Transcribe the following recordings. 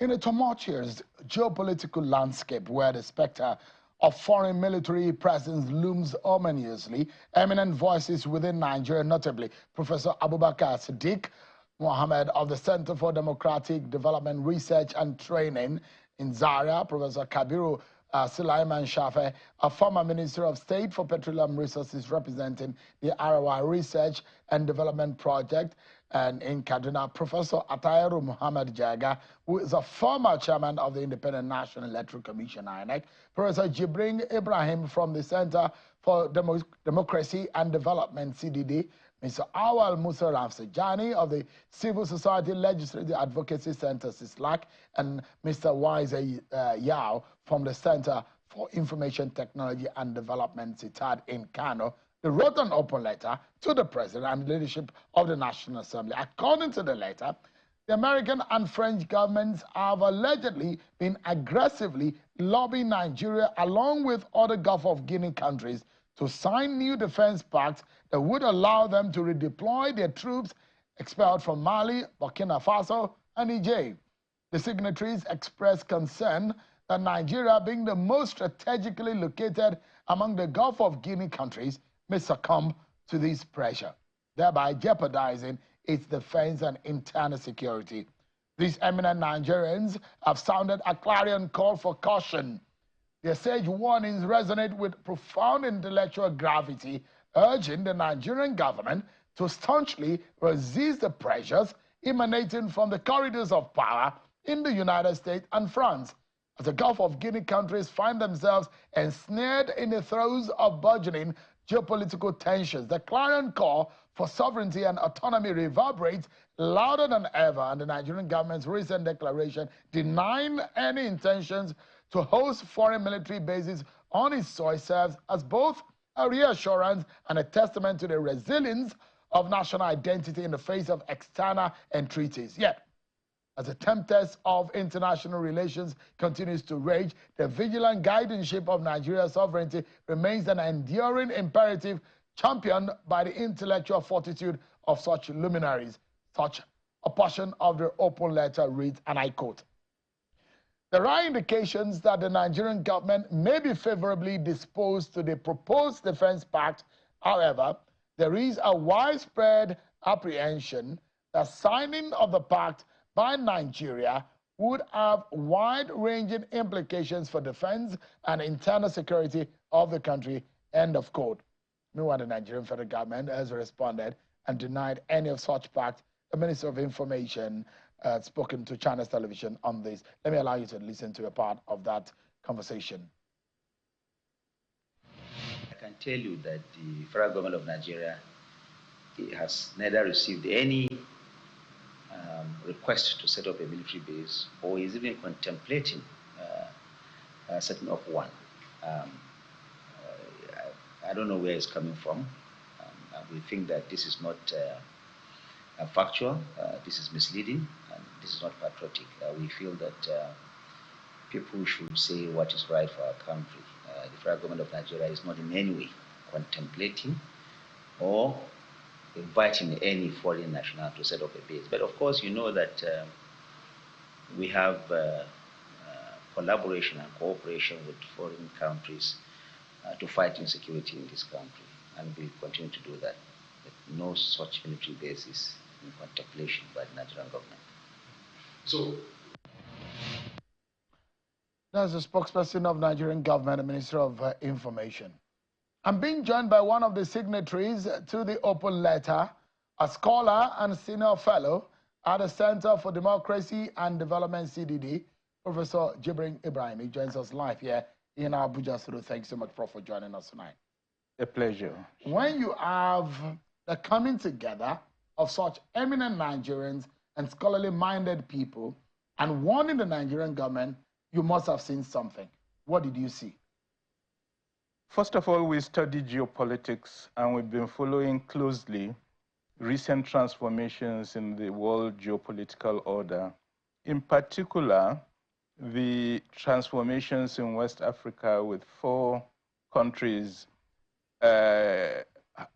In a tumultuous geopolitical landscape where the specter of foreign military presence looms ominously, eminent voices within Nigeria, notably Professor Abubakar Siddiq Mohammed of the Center for Democratic Development Research and Training in Zaria, Professor Kabiru Sulaiman Shafe, a former Minister of State for Petroleum Resources representing the ROI Research and Development Project, and in Kaduna, Professor Atayiru Muhammad Jaga, who is a former chairman of the Independent National Electoral Commission, INEC, Professor Ibrahim from the Center for Democracy and Development, CDD, Mr. Awal Musa Rafsajani of the Civil Society Legislative Advocacy Center, CISLAC, and Mr. Wise Yao from the Center for Information Technology and Development, CITAD, in Kano. They wrote an open letter to the President and leadership of the National Assembly. According to the letter, the American and French governments have allegedly been aggressively lobbying Nigeria along with other Gulf of Guinea countries to sign new defense pacts that would allow them to redeploy their troops expelled from Mali, Burkina Faso, and Niger. The signatories expressed concern that Nigeria, being the most strategically located among the Gulf of Guinea countries, may succumb to this pressure, thereby jeopardizing its defense and internal security. These eminent Nigerians have sounded a clarion call for caution. Their sage warnings resonate with profound intellectual gravity, urging the Nigerian government to staunchly resist the pressures emanating from the corridors of power in the United States and France, as the Gulf of Guinea countries find themselves ensnared in the throes of burgeoning geopolitical tensions. The clarion call for sovereignty and autonomy reverberates louder than ever, and the Nigerian government's recent declaration denying any intentions to host foreign military bases on its soil serves as both a reassurance and a testament to the resilience of national identity in the face of external entreaties. Yet, as the tempest of international relations continues to rage, the vigilant guardianship of Nigeria's sovereignty remains an enduring imperative championed by the intellectual fortitude of such luminaries. Such a portion of the open letter reads, and I quote, "There are indications that the Nigerian government may be favorably disposed to the proposed defense pact. However, there is a widespread apprehension that signing of the pact by Nigeria would have wide-ranging implications for defense and internal security of the country," end of quote. Meanwhile, the Nigerian federal government has responded and denied any of such pacts. The Minister of Information had spoken to China's television on this. Let me allow you to listen to a part of that conversation. I can tell you that the federal government of Nigeria has neither received any request to set up a military base, or is even contemplating setting up one. I don't know where it's coming from. We think that this is not factual, this is misleading, and this is not patriotic. We feel that people should say what is right for our country. The federal government of Nigeria is not in any way contemplating or inviting any foreign national to set up a base. But of course, you know that we have collaboration and cooperation with foreign countries to fight insecurity in this country, and we continue to do that. But no such military base is in contemplation by the Nigerian government. So, that's the spokesperson of Nigerian government, the Minister of Information. I'm being joined by one of the signatories to the open letter, a scholar and senior fellow at the Center for Democracy and Development, CDD, Professor Ibrahim. He joins us live here in Abuja. So thanks so much, Prof, for joining us tonight. A pleasure. When you have the coming together of such eminent Nigerians and scholarly-minded people and warning the Nigerian government, you must have seen something. What did you see? First of all, we study geopolitics, and we've been following closely recent transformations in the world geopolitical order. In particular, the transformations in West Africa with 4 countries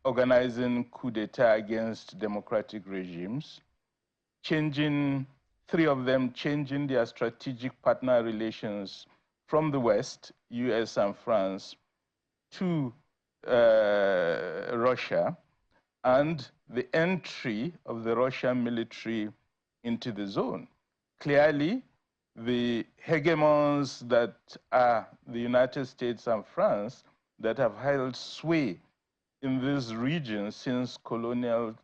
organizing coup d'etat against democratic regimes, changing three of them changing their strategic partner relations from the West, US and France, to Russia, and the entry of the Russian military into the zone. Clearly, the hegemons that are the United States and France that have held sway in this region since colonial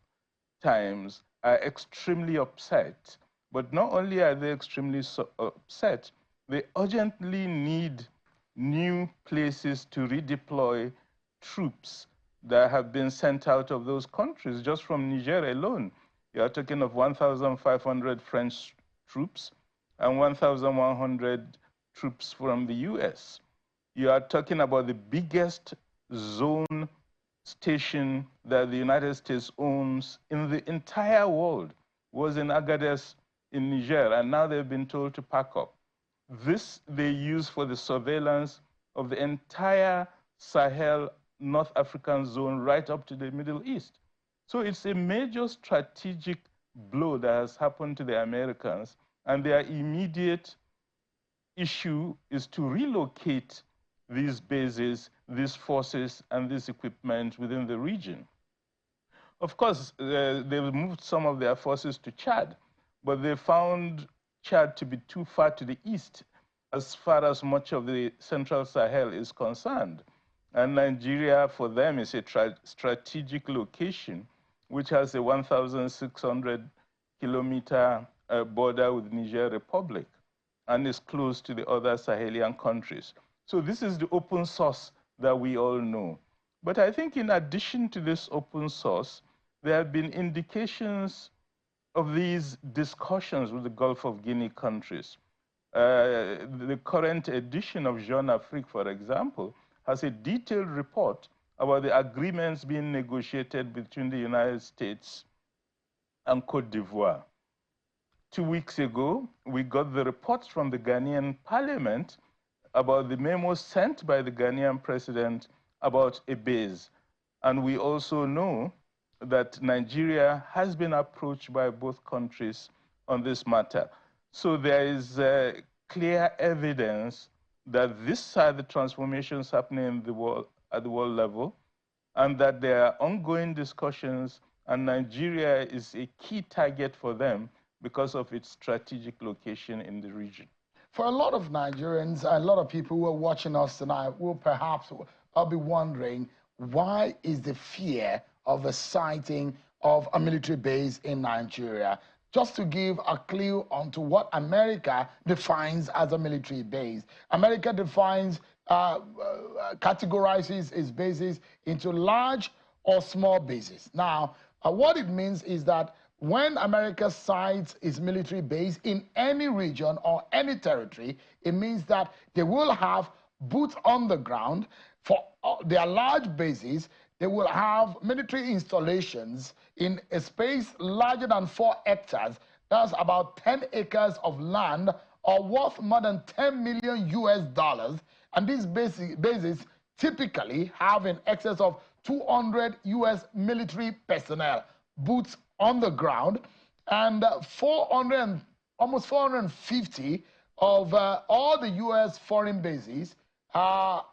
times are extremely upset. But not only are they extremely upset, they urgently need new places to redeploy troops that have been sent out of those countries. Just from Niger alone, you are talking of 1,500 French troops and 1,100 troops from the US. You are talking about the biggest zone station that the United States owns in the entire world was in Agadez in Niger, and now they've been told to pack up. This they use for the surveillance of the entire Sahel North African zone right up to the Middle East. So it's a major strategic blow that has happened to the Americans, and their immediate issue is to relocate these bases, these forces, and this equipment within the region. Of course, they've moved some of their forces to Chad, but they found Chad to be too far to the east as far as much of the central Sahel is concerned. And Nigeria, for them, is a strategic location, which has a 1,600-kilometer border with Niger Republic and is close to the other Sahelian countries. So this is the open source that we all know. But I think in addition to this open source, there have been indications of these discussions with the Gulf of Guinea countries. The current edition of Jeune Afrique, for example, has a detailed report about the agreements being negotiated between the United States and Cote d'Ivoire. 2 weeks ago, we got the reports from the Ghanaian parliament about the memo sent by the Ghanaian president about a base. And we also know that Nigeria has been approached by both countries on this matter. So there is clear evidence that these are the transformations happening in the world, at the world level, and that there are ongoing discussions, and Nigeria is a key target for them because of its strategic location in the region. For a lot of Nigerians, a lot of people who are watching us tonight will perhaps be wondering, why is the fear of a sighting of a military base in Nigeria? Just to give a clue onto what America defines as a military base. America defines, categorizes its bases into large or small bases. Now, what it means is that when America sites its military base in any region or any territory, it means that they will have boots on the ground. For their large bases, they will have military installations in a space larger than 4 hectares. That's about 10 acres of land, or worth more than 10 million US dollars. And these bases typically have in excess of 200 US military personnel, boots on the ground, and almost 450 of all the US foreign bases are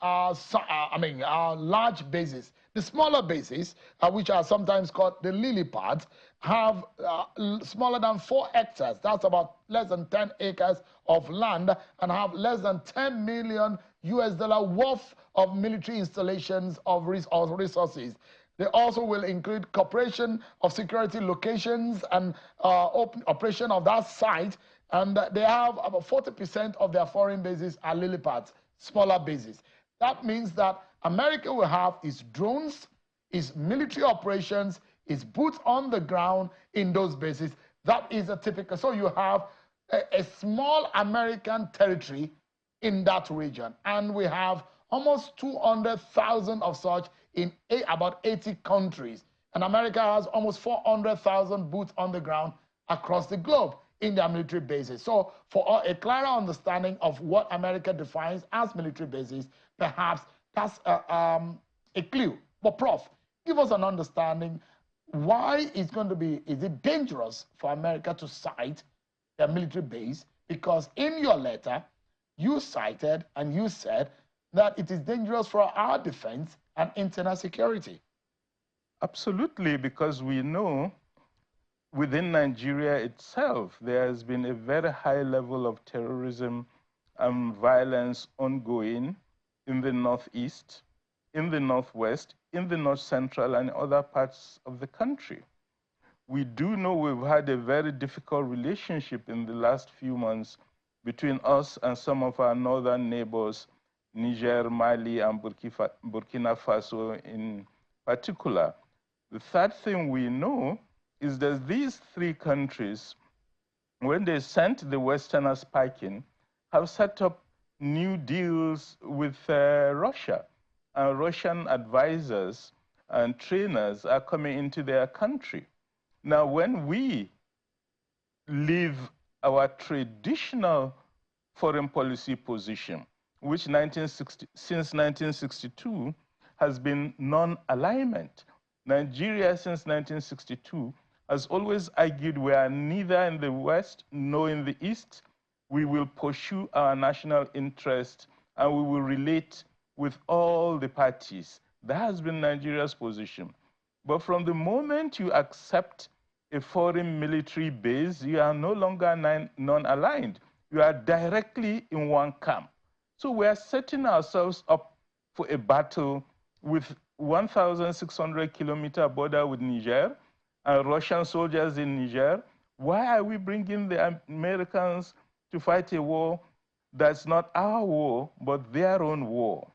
large bases. The smaller bases, which are sometimes called the lily pads, have smaller than 4 hectares. That's about less than 10 acres of land, and have less than 10 million US dollar worth of military installations of resources. They also will include cooperation of security locations and operation of that site. And they have about 40% of their foreign bases are lily pads, smaller bases. That means that America will have its drones, its military operations, its boots on the ground in those bases. That is a typical. So you have a small American territory in that region. And we have almost 200,000 of such in about 80 countries. And America has almost 400,000 boots on the ground across the globe in their military bases. So for a clearer understanding of what America defines as military bases, perhaps that's a clue. But Prof, give us an understanding why it's going to be, is it dangerous for America to site their military base? Because in your letter, you cited and you said that it is dangerous for our defense and internal security. Absolutely, because we know within Nigeria itself, there has been a very high level of terrorism and violence ongoing in the Northeast, in the Northwest, in the North Central, and other parts of the country. We do know we've had a very difficult relationship in the last few months between us and some of our northern neighbors, Niger, Mali, and Burkina Faso in particular. The third thing we know is that these three countries, when they sent the Westerners packing, have set up new deals with Russia. And Russian advisors and trainers are coming into their country. Now, when we leave our traditional foreign policy position, which since 1962 has been non-alignment, Nigeria since 1962 has always argued we are neither in the West nor in the East. We will pursue our national interest and we will relate with all the parties. That has been Nigeria's position. But from the moment you accept a foreign military base, you are no longer non-aligned. You are directly in one camp. So we are setting ourselves up for a battle with 1,600-kilometer border with Niger and Russian soldiers in Niger. Why are we bringing the Americans to fight a war that's not our war, but their own war?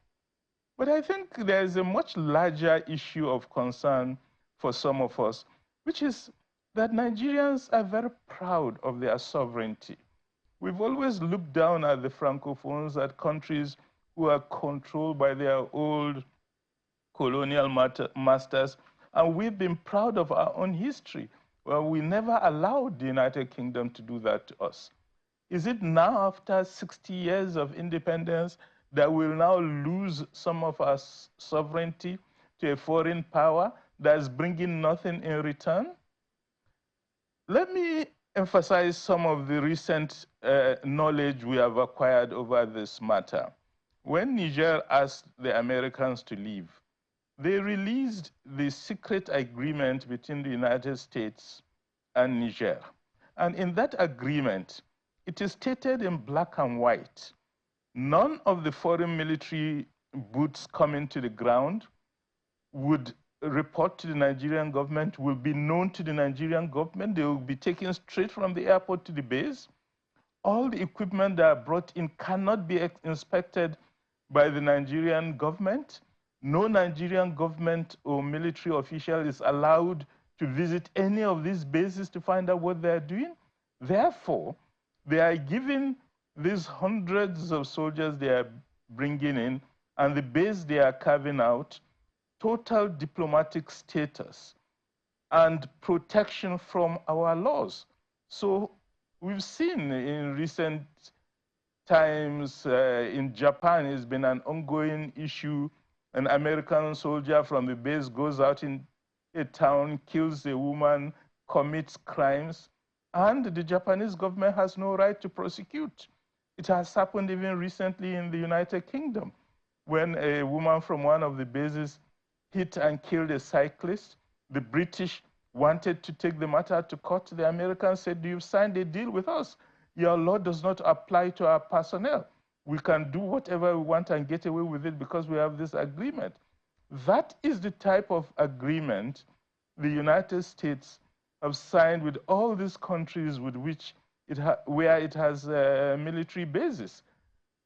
But I think there is a much larger issue of concern for some of us, which is that Nigerians are very proud of their sovereignty. We've always looked down at the Francophones, at countries who are controlled by their old colonial masters, and we've been proud of our own history. Well, we never allowed the United Kingdom to do that to us. Is it now, after 60 years of independence, that we'll now lose some of our sovereignty to a foreign power that's bringing nothing in return? Let me emphasize some of the recent knowledge we have acquired over this matter. When Niger asked the Americans to leave, they released the secret agreement between the United States and Niger. And in that agreement, it is stated in black and white, none of the foreign military boots coming to the ground would report to the Nigerian government, will be known to the Nigerian government. They will be taken straight from the airport to the base. All the equipment that are brought in cannot be inspected by the Nigerian government. No Nigerian government or military official is allowed to visit any of these bases to find out what they're doing. Therefore, they are giving these hundreds of soldiers they are bringing in and the base they are carving out total diplomatic status and protection from our laws. So we've seen in recent times in Japan, it's been an ongoing issue. An American soldier from the base goes out in a town, kills a woman, commits crimes, and the Japanese government has no right to prosecute. It has happened even recently in the United Kingdom when a woman from one of the bases hit and killed a cyclist. The British wanted to take the matter to court. The Americans said, you've signed a deal with us. Your law does not apply to our personnel. We can do whatever we want and get away with it because we have this agreement. That is the type of agreement the United States have signed with all these countries with which where it has military bases.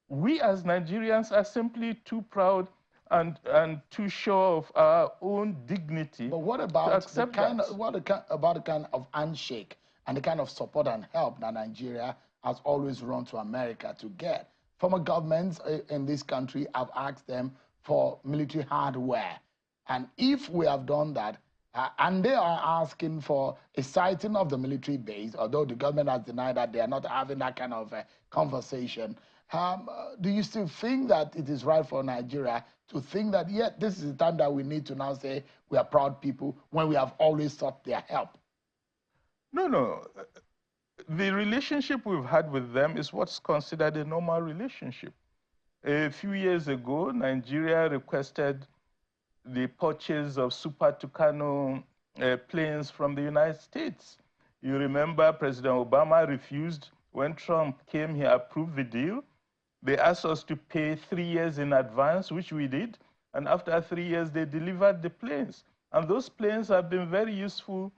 We as Nigerians are simply too proud and too sure of our own dignity. But what about the kind of handshake and the kind of support and help that Nigeria has always run to America to get? Former governments in this country have asked them for military hardware. And if we have done that, and they are asking for a sighting of the military base, although the government has denied that they are not having that kind of conversation, do you still think that it is right for Nigeria to think that, yeah, this is the time that we need to now say we are proud people when we have always sought their help? No. the relationship we've had with them is what's considered a normal relationship. A few years ago, Nigeria requested the purchase of Super Tucano planes from the United States. You remember President Obama refused. When Trump came, he approved the deal. They asked us to pay 3 years in advance, which we did. And after 3 years, they delivered the planes. And those planes have been very useful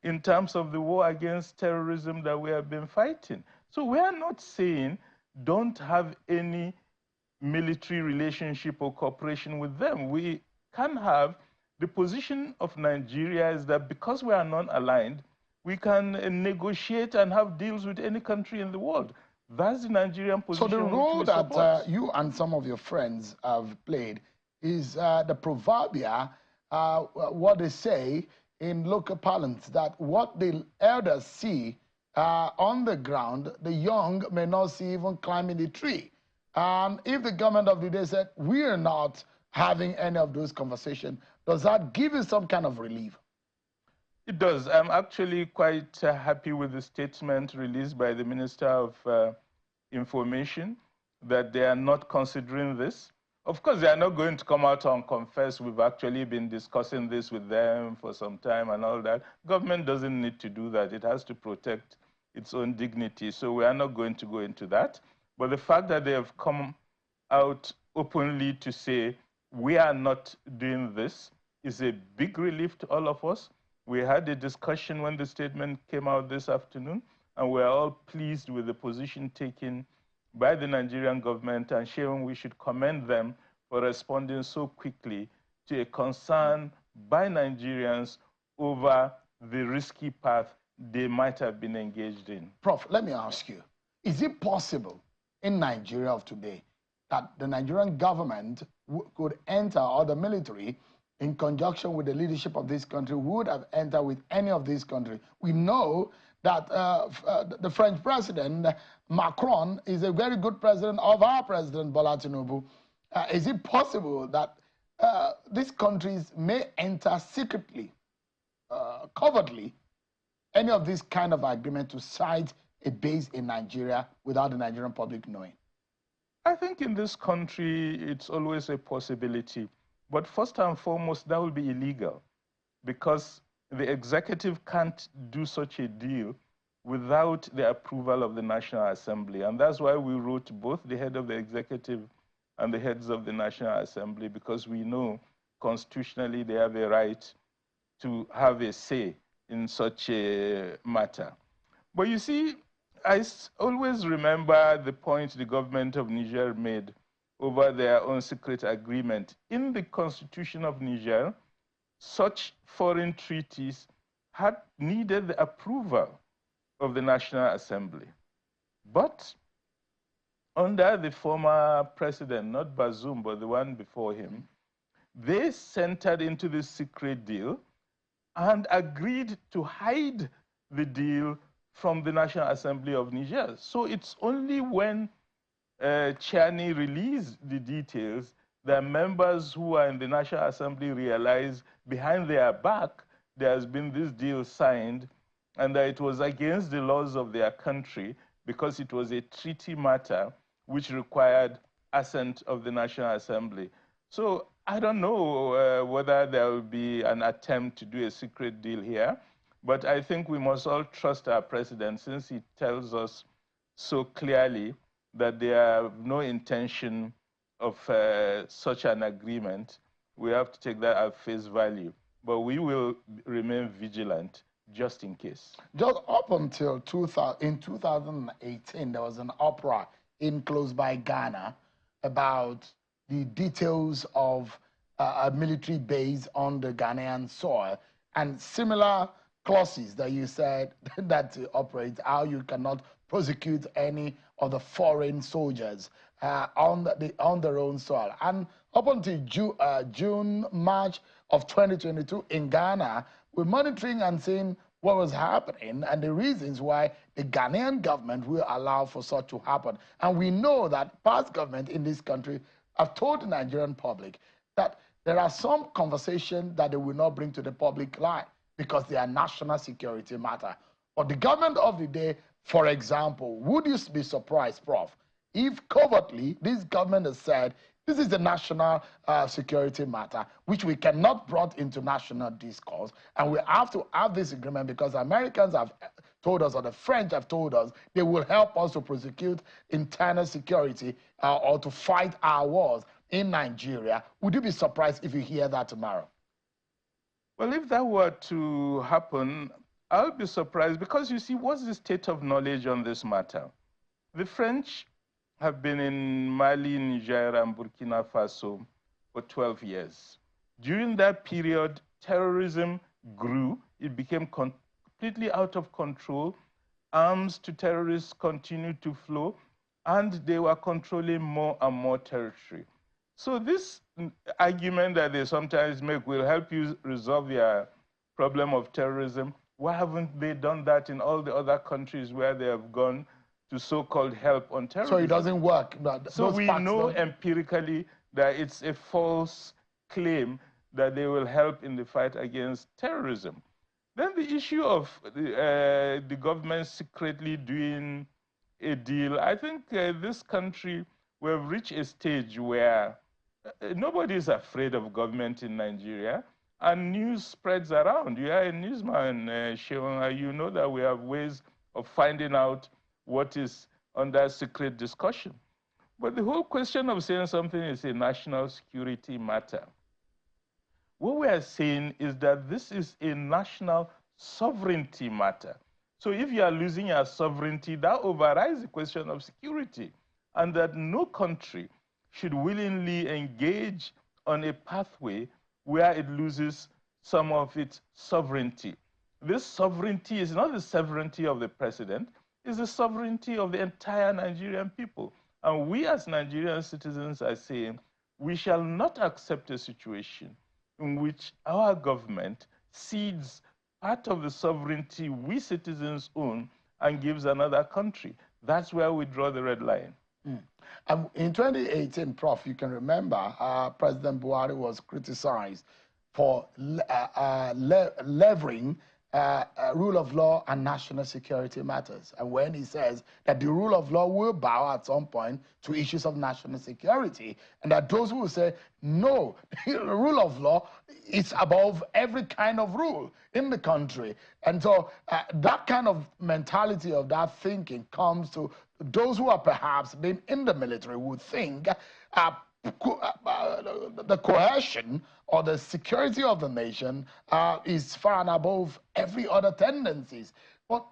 in terms of the war against terrorism that we have been fighting. So we are not saying don't have any military relationship or cooperation with them. We can have. The position of Nigeria is that because we are non-aligned, we can negotiate and have deals with any country in the world. That's the Nigerian position. So the role that you and some of your friends have played is the proverbial, what they say in local parlance, that what the elders see on the ground, the young may not see even climbing the tree. And if the government of the day said, we are not having any of those conversations, does that give you some kind of relief? It does. I'm actually quite happy with the statement released by the Minister of Information that they are not considering this. Of course, they are not going to come out and confess we've actually been discussing this with them for some time and all that. Government doesn't need to do that. It has to protect its own dignity. So we are not going to go into that. But the fact that they have come out openly to say we are not doing this is a big relief to all of us. We had a discussion when the statement came out this afternoon, and we're all pleased with the position taken by the Nigerian government, and sharing we should commend them for responding so quickly to a concern by Nigerians over the risky path they might have been engaged in. Prof, let me ask you, is it possible in Nigeria of today that the Nigerian government could enter, or the military, in conjunction with the leadership of this country, would have entered with any of these countries? We know that the French president, Macron, is a very good president of our president, Bola Tinubu. Is it possible that these countries may enter secretly, covertly, any of this kind of agreement to cite a base in Nigeria without the Nigerian public knowing? I think in this country, it's always a possibility. But first and foremost, that will be illegal, because the executive can't do such a deal without the approval of the National Assembly. And that's why we wrote both the head of the executive and the heads of the National Assembly, because we know constitutionally they have a right to have a say in such a matter. But you see, I always remember the point the government of Niger made over their own secret agreement. In the constitution of Niger, such foreign treaties had needed the approval of the National Assembly. But under the former president, not Bazoum, but the one before him, they entered into this secret deal and agreed to hide the deal from the National Assembly of Niger. So it's only when Chani released the details that members who are in the National Assembly realized behind their back there has been this deal signed, and that it was against the laws of their country because it was a treaty matter which required assent of the National Assembly. So I don't know whether there will be an attempt to do a secret deal here, but I think we must all trust our president, since he tells us so clearly that there have no intention of such an agreement. We have to take that at face value. But we will remain vigilant just in case. Just up until in 2018, there was an uproar in close by Ghana about the details of a military base on the Ghanaian soil, and similar clauses that you said that operates how you cannot prosecute any of the foreign soldiers on their own soil. And up until June, March of 2022 in Ghana, we're monitoring and seeing what was happening and the reasons why the Ghanaian government will allow for such to happen. And we know that past government in this country have told the Nigerian public that there are some conversations that they will not bring to the public light because they are national security matter. But the government of the day, for example, would you be surprised, Prof, if covertly this government has said this is a national security matter which we cannot brought into national discourse, and we have to have this agreement because Americans have told us, or the French have told us, they will help us to prosecute internal security or to fight our wars in Nigeria. Would you be surprised if you hear that tomorrow? Well, if that were to happen, I'll be surprised because, you see, what's the state of knowledge on this matter? The French have been in Mali, Niger, and Burkina Faso for 12 years. During that period, terrorism grew. It became completely out of control. Arms to terrorists continued to flow, and they were controlling more and more territory. So this argument that they sometimes make will help you resolve your problem of terrorism. Why haven't they done that in all the other countries where they have gone to so-called help on terrorism? So it doesn't work. So we know empirically that it's a false claim that they will help in the fight against terrorism. Then the issue of the government secretly doing a deal, I think this country, we have reached a stage where nobody is afraid of government in Nigeria, and news spreads around. You are a newsman, Sheon, you know that we have ways of finding out what is under secret discussion. But the whole question of saying something is a national security matter. What we are saying is that this is a national sovereignty matter. So if you are losing your sovereignty, that overrides the question of security, and that no country should willingly engage on a pathway where it loses some of its sovereignty. This sovereignty is not the sovereignty of the president, it's the sovereignty of the entire Nigerian people. And we as Nigerian citizens are saying we shall not accept a situation in which our government cedes part of the sovereignty we citizens own and gives another country. That's where we draw the red line. In 2018, Prof, you can remember President Buhari was criticized for levering rule of law and national security matters. And when he says that the rule of law will bow at some point to issues of national security, and that those who will say, no, the rule of law is above every kind of rule in the country. And so that kind of mentality of that thinking comes to those who are perhaps been in the military would think the coercion or the security of the nation is far and above every other tendencies. But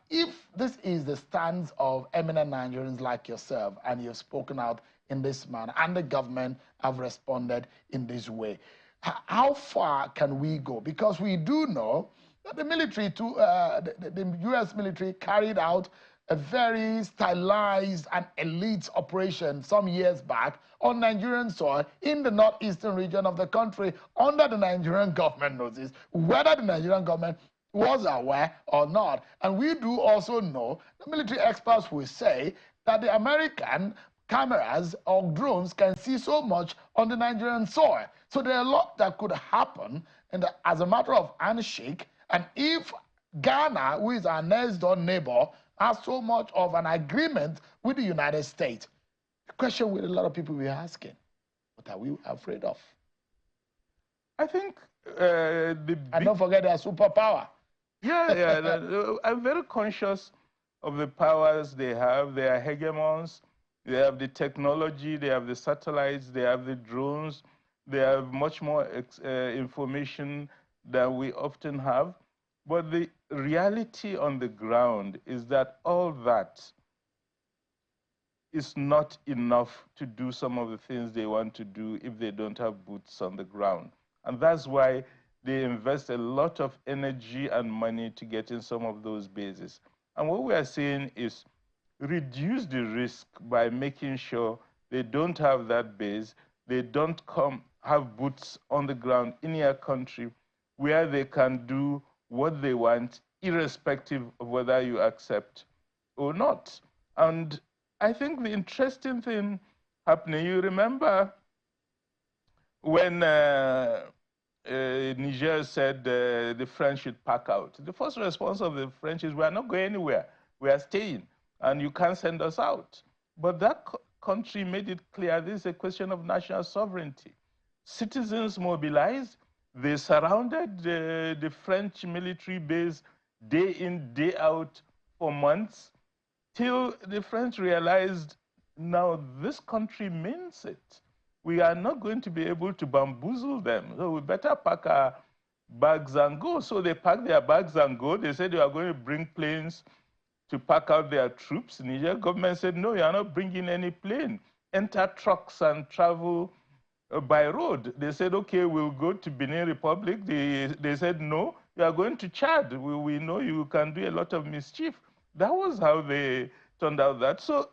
if this is the stance of eminent Nigerians like yourself, and you've spoken out in this manner, and the government have responded in this way, how far can we go? Because we do know that the military, the U.S. military carried out a very stylized and elite operation some years back on Nigerian soil in the northeastern region of the country under the Nigerian government notice, whether the Nigerian government was aware or not. And we do also know, the military experts will say, that the American cameras or drones can see so much on the Nigerian soil. So there are a lot that could happen as a matter of handshake. And if Ghana, who is our next door neighbor, has so much of an agreement with the United States, the question with a lot of people will be asking, what are we afraid of? I think and don't forget their superpower. Yeah, I'm very conscious of the powers they have. They are hegemons. They have the technology. They have the satellites. They have the drones. They have much more information than we often have. But the reality on the ground is that all that is not enough to do some of the things they want to do if they don't have boots on the ground. And that's why they invest a lot of energy and money to get in some of those bases. And what we are saying is reduce the risk by making sure they don't have that base, they don't have boots on the ground in your country where they can do what they want, irrespective of whether you accept or not. And I think the interesting thing happening, you remember when Niger said the French should pack out. The first response of the French is, we are not going anywhere. We are staying, and you can't send us out. But that country made it clear this is a question of national sovereignty. Citizens mobilized. They surrounded the French military base day in, day out for months, till the French realized, now this country means it. We are not going to be able to bamboozle them. So we better pack our bags and go. So they packed their bags and go. They said they are going to bring planes to pack out their troops. The Niger government said, no, you are not bringing any plane. Enter trucks and travel by road. They said, okay, we'll go to Benin Republic. They said, no, you are going to Chad. We know you can do a lot of mischief. That was how they turned out that. So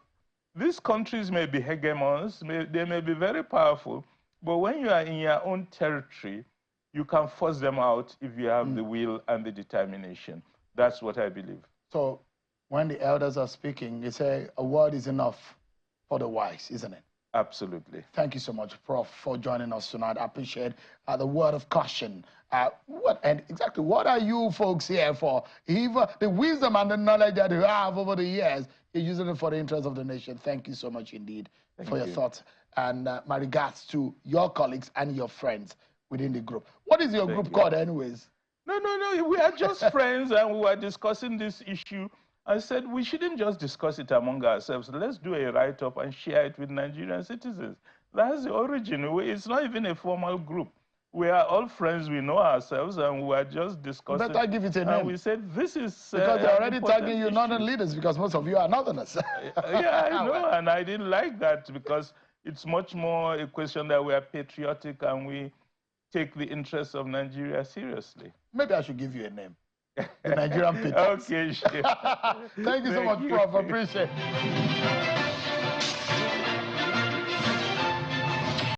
these countries may be hegemons, they may be very powerful, but when you are in your own territory, you can force them out if you have the will and the determination. That's what I believe. So when the elders are speaking, they say a word is enough for the wise, isn't it? Absolutely. Thank you so much, Prof, for joining us tonight. I appreciate the word of caution. What are you folks here for? Even the wisdom and the knowledge that you have over the years, you're using it for the interest of the nation. Thank you so much indeed for your thoughts. And my regards to your colleagues and your friends within the group. What is your group called anyways? No. We are just friends, and we were discussing this issue. I said we shouldn't just discuss it among ourselves. Let's do a write-up and share it with Nigerian citizens. That's the origin. It's not even a formal group. We are all friends. We know ourselves, and we are just discussing. Better give it a name. And we said this is because they're already tagging you northern leaders, because most of you are northerners. Yeah, I know, and I didn't like that, because it's much more a question that we are patriotic and we take the interests of Nigeria seriously. Maybe I should give you a name. The Nigerian Patriots. Okay, sure. Thank you so much, Prof. I appreciate it.